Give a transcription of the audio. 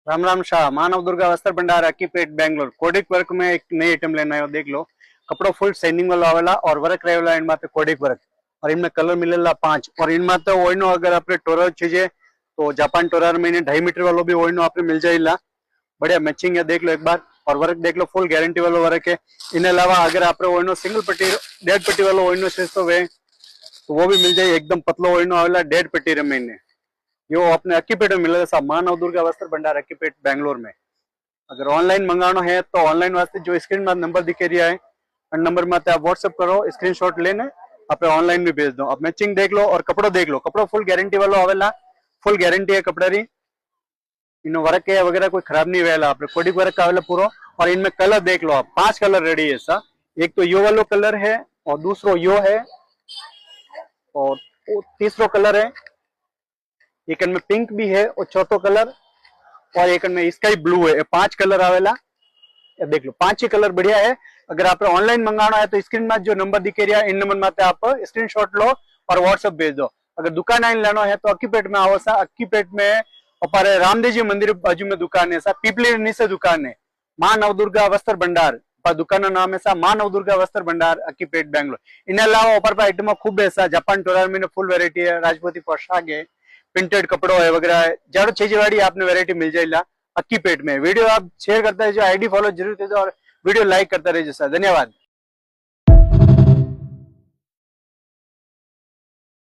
राम राम शाह। मानव दुर्गा वस्त्र भंडार अक्कीपेट बेंगलोर कोडिक वर्क में एक नई आइटम लेना है। देख लो, कपड़ो फुल शाइनिंग वाला आवेला और वर्क रहेला इन माथे कोडिक वर्क और इनमें कलर मिलेला 5 और इन माथे ओइनो अगर आपने टोरर चाहिए तो जापान टोरर में 2.5 मीटर वालों भी ओइनो आपने मिल जाएगा। बढ़िया मैचिंग है, देख लो एक बार। और वर्क देख लो, फुल गारंटी वाला वर्क है। इन अलावा अगर आपने ओइनो सिंगल पट्टी 1.5 पट्टी वाला ओइनो चाहिए तो वो भी मिल जाए। एकदम पतलो ओइनो आवेला 1.5 पट्टी रे में यो अपने अक्कीपेट में मिलेगा साहब। मानव दुर्गा वस्त्र भंडार अक्कीपेट बेंगलोर में। अगर ऑनलाइन मंगाना है तो ऑनलाइन वास्ते जो स्क्रीन में नंबर दिखे रहा है नंबर में आप व्हाट्सएप करो, स्क्रीनशॉट लेने आप ऑनलाइन भी भेज दो। अब मैचिंग देख लो और कपड़ो देख लो। कपड़ो फुल गारंटी वालों आवेला, फुल गारंटी है कपड़े री। इन वर्क है वगैरह कोई खराब नहीं वेला। आप कोडिक वर्क का आवेला पूरा। और इनमें कलर देख लो आप, 5 कलर रेडी है सा। एक तो यो वालो कलर है और दूसरो यो है और तीसरो कलर है। एक इनमें पिंक भी है और चौथो कलर और एक इनमें स्काई ब्लू है। 5 कलर आवेला, देख लो 5 ही कलर बढ़िया है। अगर आप ऑनलाइन मंगाना है तो स्क्रीन में जो नंबर दिखे रहा है इन नंबर में आप स्क्रीनशॉट लो और व्हाट्सएप भेज दो। अगर दुकान आइन लेना है तो अक्कीपेट में आओ सा। अक्कीपेट में अपारे रामदेव जी मंदिर बाजू में दुकान है सा। पीपली नीचे दुकान है मां नवदुर्गा वस्त्र भंडार। दुकान का नाम है सा मां नवदुर्गा वस्त्र भंडार अक्कीपेट बेंगलोर। इन अलावा ऊपर पर आइटम खूब है सा। जापान टोरार में फुल वेरायटी है, राजपूती पोशाक है, प्रिंटेड कपड़ो है वगैरह है। जाड़ो छह वाड़ी आपने वेरायटी मिल जाएगा अक्कीपेट में। वीडियो आप शेयर करते रहिए, आईडी फॉलो जरूर कीजिए और वीडियो लाइक करते रहिए सर। धन्यवाद।